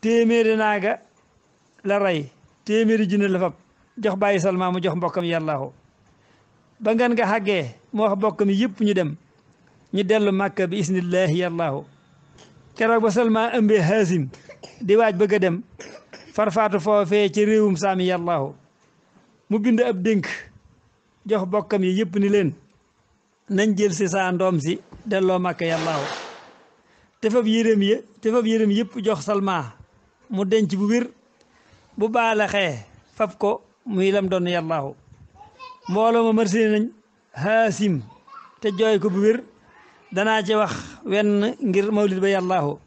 téeméeri naaga la rey téeméeri junne la fab jox bàyyi Salma mu jox mbokkam yàllaahu ba ngan nga xàggee mu wax mbokkam yëpp ñu dem ñu dellu màkka bi isnillahi yàllaahu keroog ba Salma ëmbee Haasim di waaj bëgg a dem farfaatu foofee ci réewum saami yàllaahu mu bind ab dénk jox bokkam yi yëpp ni leen nañ jël si saa ndoom si delloo màkka yàllaahu te fab yërëm yëpp jox Salma mu denc bu wér bu baalaxee fab ko muy lam doon yàllaahu mbooloo ma marsi nañ Haasim te jooy ko bu wér danaa ci wax wenn ngir mawlid ba yàllaahu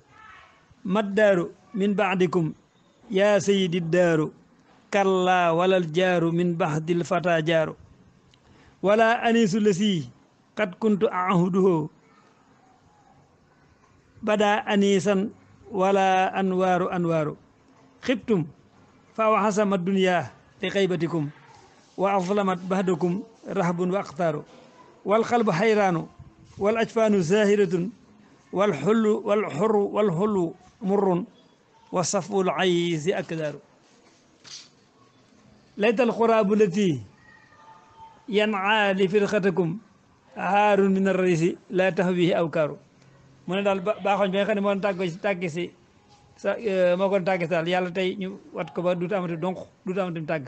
maddaaru min baadikum yaa sayidi daaru kalla walal jaaru min baxdil fata jaaru wala anisu lasi qad kuntu ahuduhu bada anisan wala anwaaru xibtum fa waxasama dunya fi xaybatikum wa azlamat baxdakum rahbun wa aqtaaru wal qalbu xayraanu wal ajfaanu zahiratun wal xullu murrun wa saful aysi akdaaru laytal xuraabu lati yanaa li firxatakum haarun min arraysi laa taxwihi awkaaru mu ne daal baaxoñ bi nga xam ne moo tàgg si moo ko tàgg si daal yàlla tey ñu wat ko ba duutu amati donq duutu amati tàgg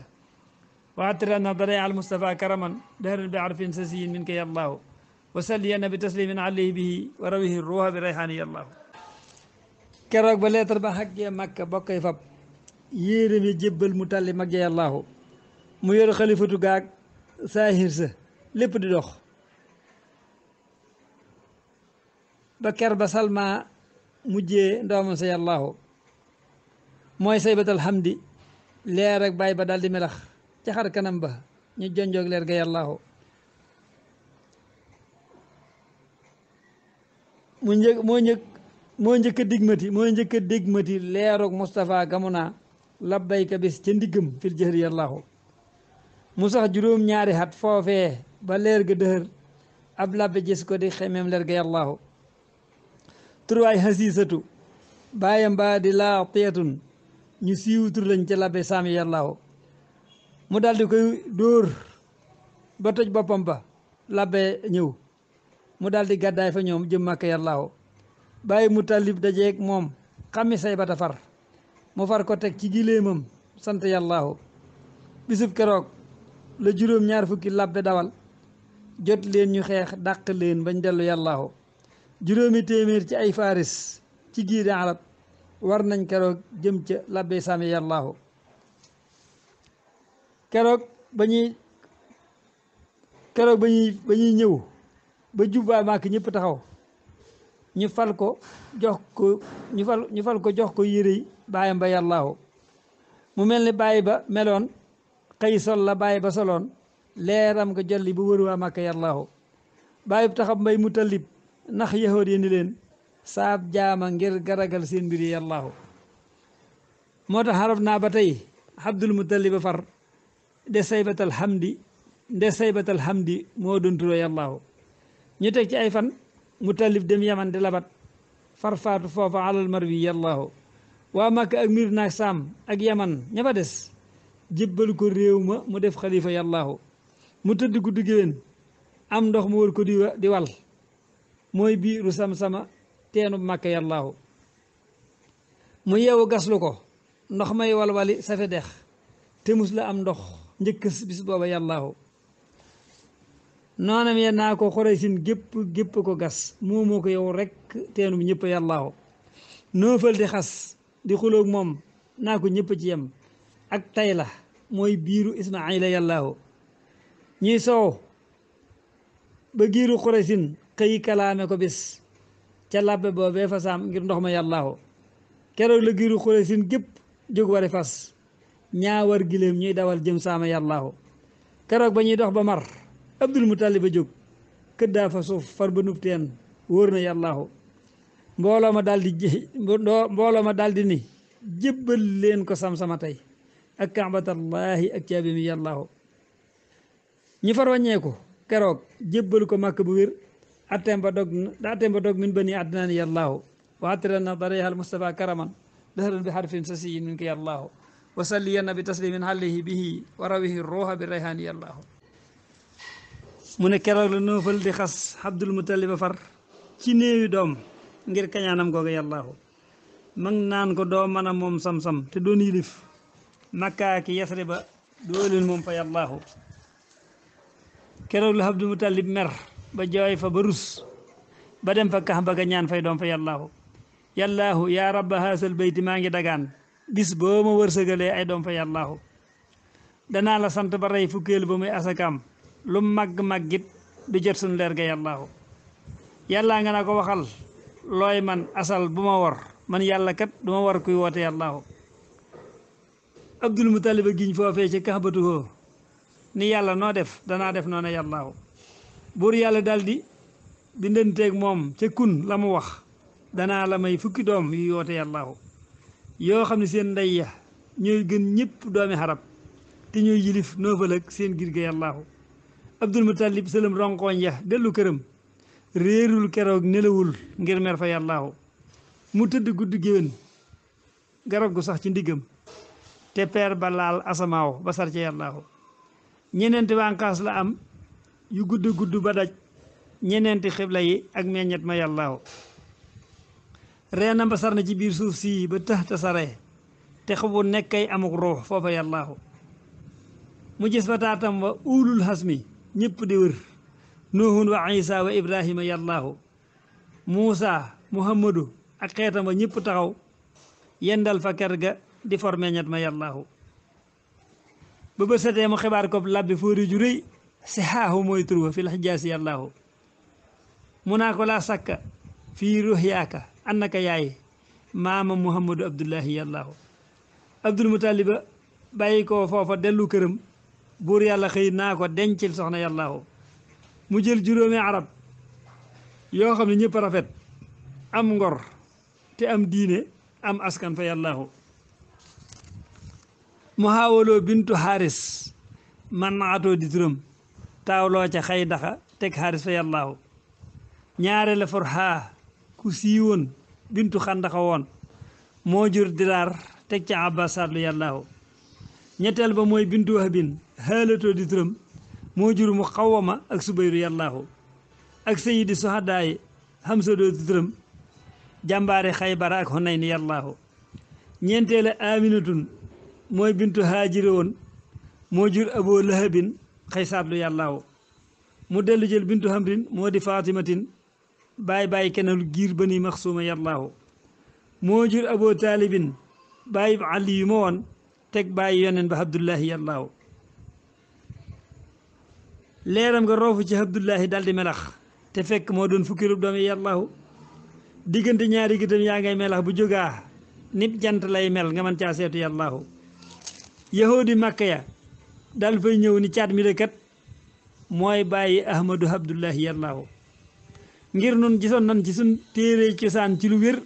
waxatira na dara al Mustafa karaman dahran bi arfin sasiyin min ka yallaahu wa salliyanna bi taslimin alayhi bihi wa rawihi ruuha bi rayhaani yallaahu keroog ba leetar ba xaggee Makka bokkay fab yéere mi jébbal mu talli mag ja yallaahu mu yor xalifatu gaag saahir sa lépp di dox ba ker ba Salma mujjee ndoomam sa yallaahu mooy saybatal hamdi leer ak bàyyi ba daal di melax ca xar kanam ba ñu jonjoog leer ga yallaahu moo njëkk a digmati leeroog Moustapha gamuna labbayka bis ca ndiggam fil jëhri yallaahu mu sax juróom-ñaari xat foofee ba leer ga dëhër ab labbe gis ko di xemeem leer ga yallaahu turwaay xasiisatu bàyyam ba di laatiyatun ñu siiw tur lañ ca labbe saami yallaahu mu daal di koy dóor ba toj boppam ba labbe ñëw mu daal di gàddaay fa ñoom jëm Màkka yallaahu bàyyi mu tallib dajeeg moom xami say bata far mu far ko teg ci giléemam sant yallaahu bisub keroog la juróom-ñaar fukki labbe dawal jot leen ñu xeex dàq leen bañ dellu yallaahu juróomi téeméer ci ay faris ci giiri arab war nañ keroog jëm ca labbe saami yallaahu keroog ba ñuy ñëw ba jubbaa Màkka ñëpp taxaw ñu fal ko jox ko yérey baayam ba yallaahu mu mel ni bàyyi ba meloon xëy sol la bàyyi ba soloon leeram nga jolli bu wër waa Màkka yallaahu bàyyi bu taxab mbay mu tallib ndax yahood yi ni leen saab jaama ngir garagal seen mbir yi yallaahu moo tax xarab naa ba tey Abdul Muttalib ba far nde saybatal hamdi moo doon turoo yallaahu ñu teg ci ay fan Muttalib dem yaman di labat farfaatu foofa alal marwi yallaahu waa Makka ak mir naak saam ak yaman ña fa des jébbal ko réew ma mu def xalifa yallaahu mu tëdd guddi géwén am ndox mu wër ko di wal mooy biiru sam-sama teenu Makka yallaahu mu yeewu gaslu ko ndox may walwali safe dex te mus la am ndox njëkk bis booba yallaahu noonam ye naa ko Xuraysin gépp ko gas moomoo ko yow rek teenu ñëpp yallaahu noofal di xas di xuloog moom naa ko ñëpp ci yem ak tay la mooy biiru Ismaayila yallaahu ñuy soow ba giiru Xuraysin xëy kalaame ko bis ca labbe boobee fa saam ngir ndox ma yallaahu keroog la giiru Xuraysin gépp jóg wari fas ñaawar giléem ñuy dawal jëm saama yallaahu keroog ba ñuy dox ba mar Abdul Muttalib ba jóg këddaa fa suuf far ba nub teen wóor na yallaahu mbooloo ma daldi ni jébbal leen ko sam-sama tey ak kaabatallahi ak caabi mi yallaahu ñi far wàññeeku keroog jébbal ko Màkka bu wér atteem ba dog min bani adnaan yallaahu wa atira na dareyal Mustafa karaman dahran bi harfin sasiyin minka ya allahu wa salliyanna bi taslimin alayhi bihi wa rawihi ruuha bi rayhaani ya allahu mu ne keroog la noofal di xas Abdul Mutalib far ci néewi doom ngir kañaanam googa yàllaahu mag naan ko doo mën a moom sam-sam te doon yilif makkaa ki yasri ba doolin moom fa yàllaahu keroog la Abdul Mutalib mer ba jooy fa ba rus ba dem fa kax ba ga ñaan fay doom fa yàllaahu yàllaahu yaa rabba haasal bayti maa ngi dagaan bis boo ma wërsëgalee ay doom fa yàllaahu danaa la sant ba rey fukkeel ba muy asakaam lu màgg-màggit du jot suñ leer ga yàllaahu yàllaa nga naa ko waxal looy man asal bu ma war man yàlla kat du ma war kuy woote yàllaahu Abdul Mutalib a giñ foofee ci kaxbatuhoo ni yàlla noo def danaa def noona yàllaahu buur yàlla daldi bindanteeg moom ca kun la mu wax danaa la may fukki doom yu woote yàllaahu yoo xam ne seen ndey ya ñooy gën ñëpp doomi xarab te ñooy yilif noofal ak seen gir ga yàllaahu Abdul Mutalib sëlëm ronqooñ ya dellu këram réerul keroog nelawul ngir mer fa yàllaahu mu tëdd guddi géwén garab gu sax ci ndiggam te peer ba laal asamaaw ba sar ca yàllaahu ñeneenti wànqaas la am yu gudd gudd ba daj ñeneenti xibla yi ak meññet ma yàllaahu reenam ba sar na ci biir suuf sii ba tax ta sare te xobu nekkay amuk ruux foofa yàllaahu mu gis fa taatam wa ulul hasmi ñëpp di wër nuuhun wa isa wa ibrahima yàllaahu muusa muhammadu ak xeetam wa ñëpp taxaw yendal fa ker ga di for meññet ma yàllaahu ba bët setee mu xibaar ko labbi fóori ju rëy si xaahu mooy turwa fi la xijaasi yàllaahu mu naa ko laa sakka fii ruhyaaka annaka yaay maama muhammadu abdullahi yàllaahu Abdul Mutaliba bàyyi ko foofa dellu këram buur yàlla xëy naa ko dencil soxna yàllaahu mu jël juróomi arab yoo xam ne ñëpp rafet am ngor te am diine am askan fa yàllaahu mu xaawaloo bintu xaaris man naatoo di turam taawloo ca xay daxa teg xaaris fa yàllaahu ñaare la for xaa ku siiwoon bintu xandaxa woon moo jur diraar teg ca abbas saadlu yàllaahu ñetteel ba mooy bintu wahabin xaalatoo di turam moo jur mu xawama ak subayru yàllaahu ak sayidi sohadaay xamsadoo di turam jàmbaare xaybara ak xunayn yàllaahu ñeenteele aminatun mooy bintu haajira woon moo jur aboo lahabin xëy saatlu yàllaahu mu dellu jël bintu hamrin moo di fatimatin baay kenal giir bani maxsuuma yàllaahu moo jur aboo taalibin baay ali yu ma woon teg baay yonen ba abdullahi yàllaahu leeram nga roofu ci abdullahi daldi melax te fekk moo doon fukki doomi yàllaahu diggante ñaari gitam yaa ngay melax bu jógaa nit jant lay mel nga mën caa seetu yàllaahu yahudi màkka ya dal fay ñëw ni caat mi de kat mooy bàyyi ahmadu abdullahi yàllaahu ngir nun gisoon nan ci suñ téere cosaan ci lu wér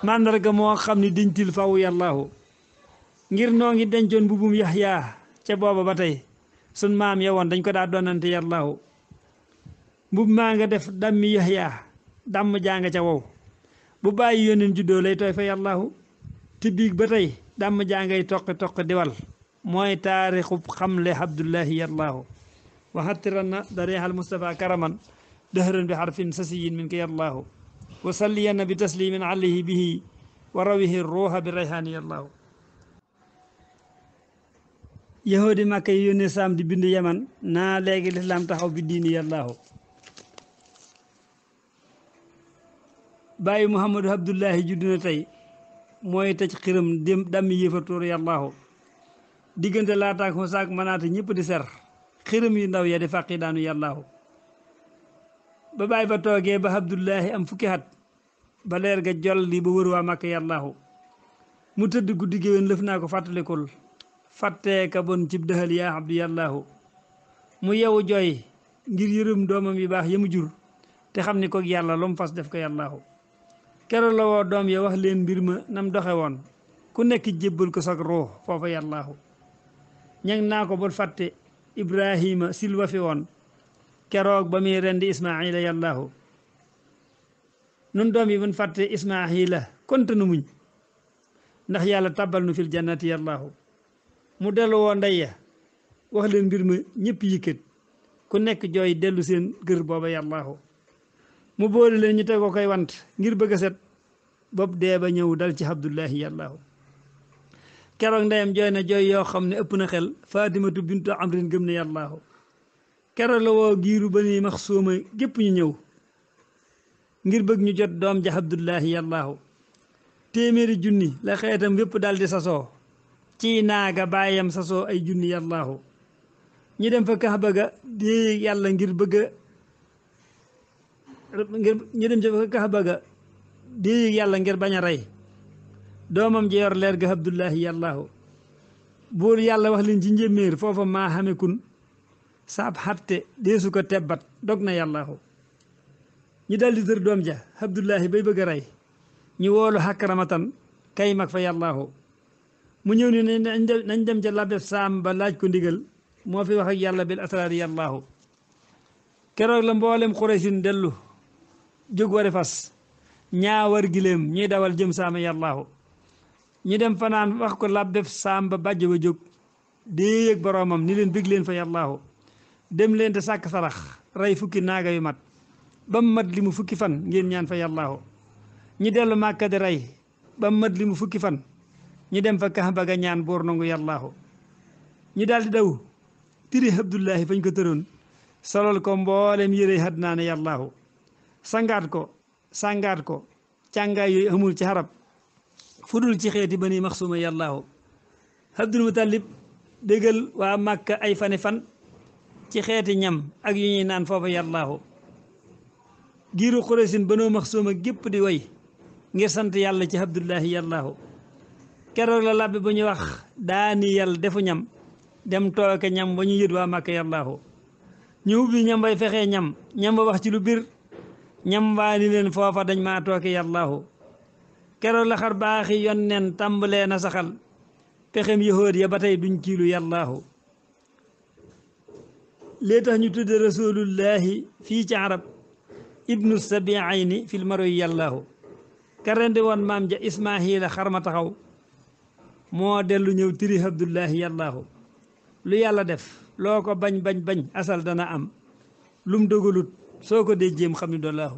màndarga moo xam ni diñtil faw yàllaahu ngir noo ngi dencoon mbubum yaxyaa ca booba ba tey sun maam ya woon dañ ko daa donante yàllaahu mbub maa nga def dammi yaxyaa damm jaa nga ca wow bu bàyyi yónneen juddoo lay tooy fa yàllaahu te biig ba tey damm jaa ngay toqi diwal mooy taarixub xamle abdullahi yàllaahu waxattiran na dareexal Mustafa karaman dëhëran bi xarfin sasiyin min ko yàllaahu wa salliyanna bi taslimin alayhi bihi wa rawihi ruuha bi rayhaani yàllaahu yahudi màkka yi yónnee saam di bind yaman naa léegi lislaam taxaw bi diini yàllaahu bàyyi muhammadu abdullahi juddu na tey mooy tëj xiram dammi yëfartóor yàllaahu diggante laataak xosaak manaata ñëpp di ser xiram yu ndaw ya di fàqi daanu yàllaahu ba bàyyi ba toogee ba abdullahi am fukki at ba leer ga jol li ba wër waa màkk yàllaahu mu tëdd guddi géwén lëf naa ko fàttalikul fàttee ka bon cib dëxal yaa abdu yàllaahu mu yewu jooy ngir yërëm doomam yu baax ya mu jur te xam ni ko yàlla lu mu fas def ko yàllaahu keroog la woo doom ya wax leen mbir ma nam doxe woon ku nekk jébbal ko sag ruux foofa yàllaahu ñang naa ko bul fàtte ibrahima silwa fi woon keroog ba muy rendi ismaila yàllaahu nun doom yi buñ fàtte ismaila konte nu muñ ndax yàlla tàbbal nu fil jannati yàllaahu mu dellu woo ndey ya wax leen mbir ma ñëpp yëkkat ku nekk jooy dellu seen kër booba yàllaahu mu boole leen ñu tegoo koy want ngir bëgg a set bopp dee ba ñëw dal ci abdullahi yàllaahu keroog ndeyam jooy na jooy yoo xam ne ëpp na xel fatimatu bintu amrin gëm ne yàllaahu keroog la woo giiru bani maxsuuma gépp ñu ñëw ngir bëgg ñu jot doom ja abdullahi yàllaahu téeméeri junni la xeetam wépp daldi sasoo ci naaga baayam sasoo ay junni yàllaahu ñi dem fa kax bëgga di yàlla ngir bëgga ñu dem fa kax bëgga di yàlla ngir bañ a rey doomam ji yor leer ga abdullahi yàllaahu buur yàlla wax leen ci njéeméer foofa maa xame kun saab xatte deesu ko tebbat dog na yàllaahu ñi daldi tër doom ja abdullahi bay bëgg a rey ñu woolu xakkaramatan kay mag fa yàllaahu mu ñëw ni nañ dem ca labeb saam ba laaj ko ndigal moo fi wax ak yàlla bil asraari yàllaahu keroog la mboolem xuraysin dellu jóg wari fas ñaawar giléem ñuy dawal jëm saama yàllaahu ñu dem fanaan wax ko labeb saam ba bàjj ba jóg dee yëg boroomam ni leen bég leen fa yàllaahu dem leen te sàkk sarax rey fukki naaga yu mat ba mu mat li mu fukki fan ngeen ñaan fa yàllaahu ñi dellu màkka di rey ba mu mat li mu fukki fan ñi dem fa kax ga ñaan boor nangu yàllaahu ñi daldi daw tiri abdullahi fañ ko tëroon solol ko mboolem yére hadnaane yàllaahu sangaat ko sàngaat ko càngaay yooyu amul ci xarab fu dul ci xeeti bani maxsuma yàllaahu abdul mutalib déggal waa màkka ay fani fan ci xeeti ñam ak yu ñuy naan foofa yàllaahu giiru xuresin banoo maxsuma gépp di way ngir sant yàlla ci abdullahi yàllaahu keroog la labbi bu ñuy wax daani yàlla defu ñam dem tooke ñam ba ñu yët waa màkka yàllaahu ñu ubbi ñam bay fexee ñam ba wax ci lu bir ñam waa ni leen foofa dañ maa tooke yàllaahu keroog la xar baaxi yonneen tàmbalee na saxal pexem yahood ya ba tey duñ kiilu yàllaahu lee tax ñu tudde rasulullahi fii ci arab ibnu sabiayni fil maroy yàllaahu karende woon maam ja ismaahila xarma taxaw moo dellu ñëw tiri abdullahi yàllaahu lu yàlla def loo ko bañ asal dana am lum dogalut soo ko dee jéem xam ni dollaahu